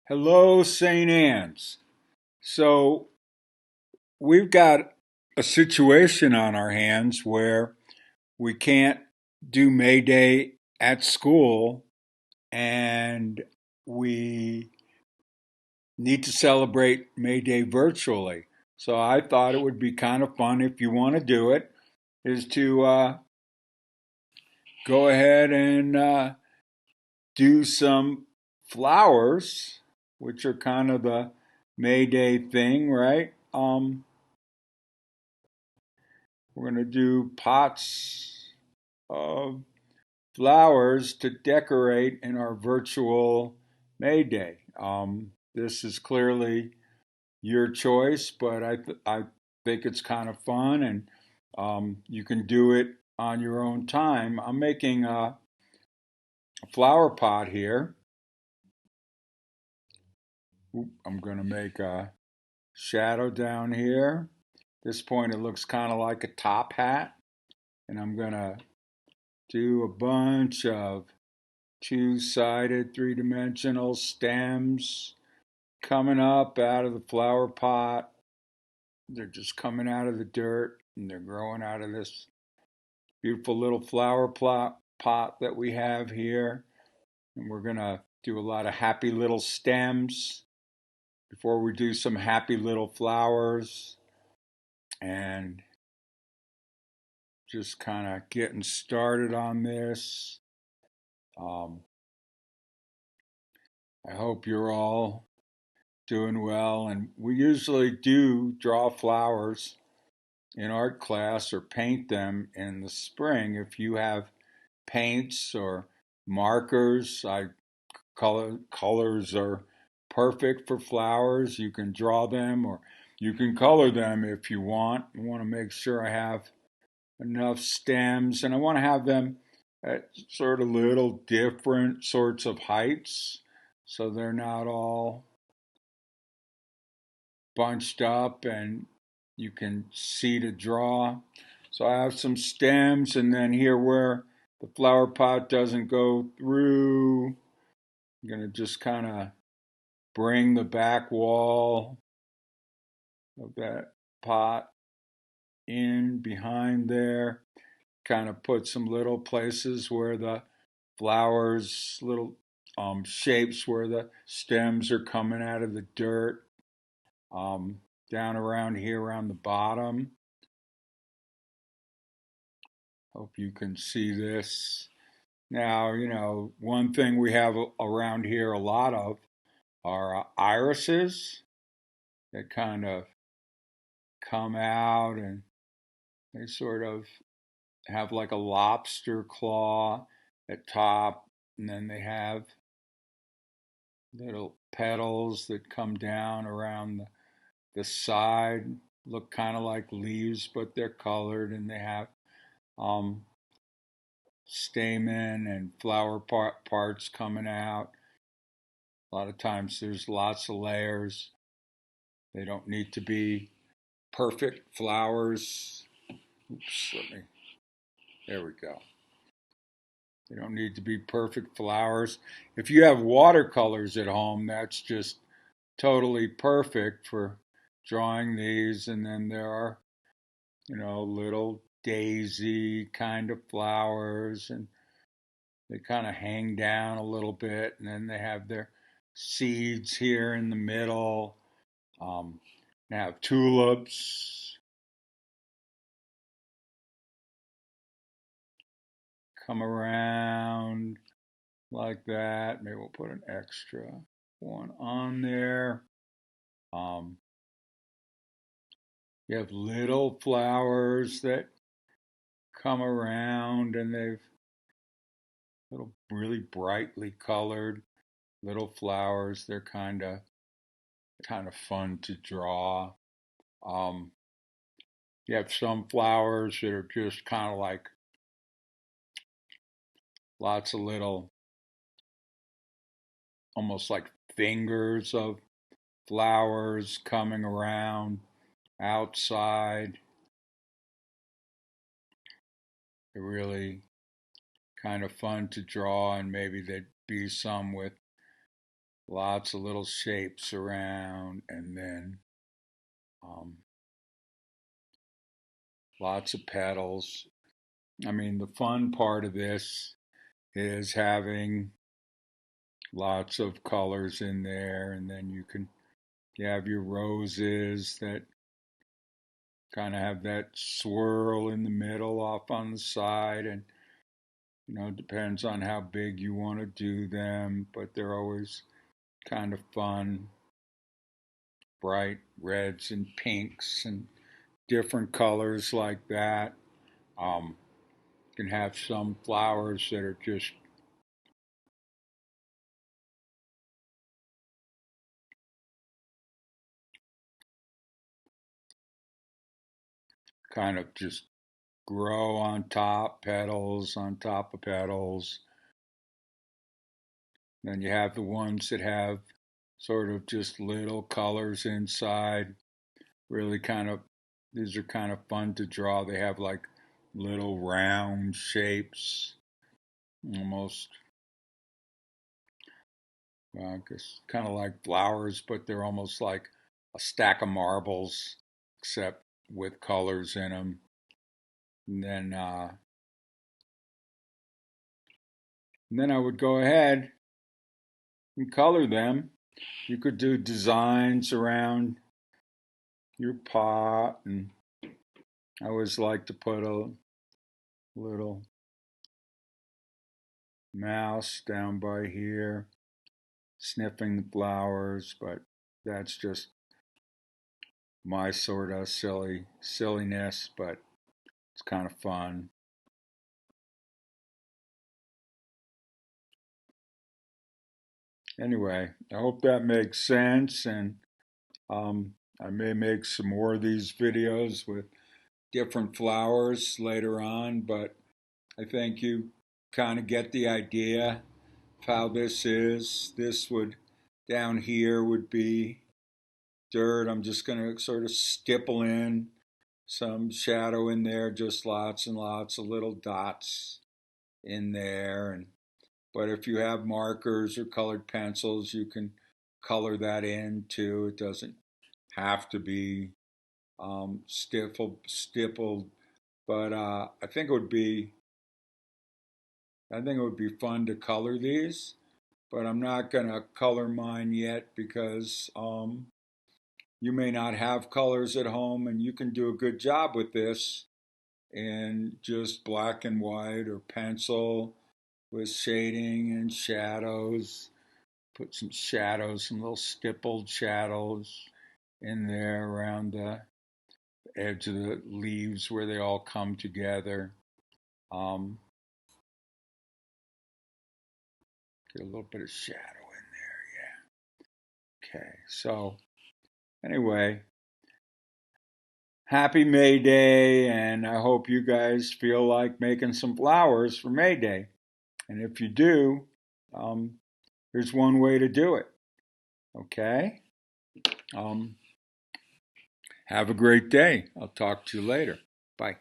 Hello, St. Anne's. So we've got a situation on our hands where we can't do May Day at school and we need to celebrate May Day virtually. So I thought it would be kind of fun if you want to do it, is to go ahead and do some flowers, which are kind of the May Day thing, right? We're going to do pots of flowers to decorate in our virtual May Day. This is clearly your choice, but I think it's kind of fun and you can do it on your own time. I'm making a flower pot here. I'm going to make a shadow down here. At this point, it looks kind of like a top hat, and I'm going to do a bunch of two-sided three-dimensional stems coming up out of the flower pot. They're just coming out of the dirt and they're growing out of this beautiful little flower pot that we have here. And we're going to do a lot of happy little stems before we do some happy little flowers, and just kind of getting started on this. Um, I hope you're all doing well. And we usually do draw flowers in art class or paint them in the spring. If you have paints or markers, colors are perfect for flowers. You can draw them or you can color them if you want. I want to make sure I have enough stems, and I want to have them at sort of little different sorts of heights so they're not all bunched up and you can see to draw. So I have some stems, and then here where the flower pot doesn't go through, I'm going to just kind of bring the back wall of that pot in behind there, kind of put some little places where the flowers, little shapes where the stems are coming out of the dirt, down around here around the bottom. Hope you can see this. Now, one thing we have around here a lot of are irises that kind of come out and they sort of have like a lobster claw at top, and then they have little petals that come down around the side, look kind of like leaves, but they're colored, and they have um, stamen and flower parts coming out. A lot of times there's lots of layers. They don't need to be perfect flowers. Oops, there we go. They don't need to be perfect flowers. If you have watercolors at home, that's just totally perfect for drawing these. And then there are, little daisy kind of flowers, and they kind of hang down a little bit. And then they have their seeds here in the middle. They have tulips come around like that. Maybe we'll put an extra one on there. Um, you have little flowers that come around, and they've little really brightly colored little flowers. They're kind of fun to draw. Um, you have some flowers that are just kind of like lots of little, almost like fingers of flowers coming around outside. They're really kind of fun to draw, and maybe there'd be some with lots of little shapes around, and then um, lots of petals. I mean, the fun part of this is having lots of colors in there, and then you have your roses that kind of have that swirl in the middle off on the side, and it depends on how big you want to do them, but they're always kind of fun, bright reds and pinks and different colors like that. Um, you can have some flowers that are just kind of just grow on top, petals on top of petals. Then you have the ones that have sort of just little colors inside. Really kind of, these are kind of fun to draw. They have like little round shapes, almost, well, I guess kind of like flowers, but they're almost like a stack of marbles, except with colors in them. And then I would go ahead and color them. You could do designs around your pot, and I always like to put a little mouse down by here sniffing the flowers, but that's just my sort of silliness, but it's kind of fun. Anyway, I hope that makes sense, and I may make some more of these videos with different flowers later on, but I think you kind of get the idea of how this is. This would, down here would be dirt. I'm just going to sort of stipple in some shadow in there, just lots and lots of little dots in there. But if you have markers or colored pencils, you can color that in too. It doesn't have to be stippled, but I think it would be fun to color these. But I'm not gonna color mine yet because you may not have colors at home, and you can do a good job with this in just black and white or pencil with shading and shadows. Put some shadows, some little stippled shadows in there around the edge of the leaves where they all come together. Um, get a little bit of shadow in there, yeah. Okay, so anyway, happy May Day, and I hope you guys feel like making some flowers for May Day. And if you do, um, here's one way to do it. Okay? Um, have a great day. I'll talk to you later. Bye.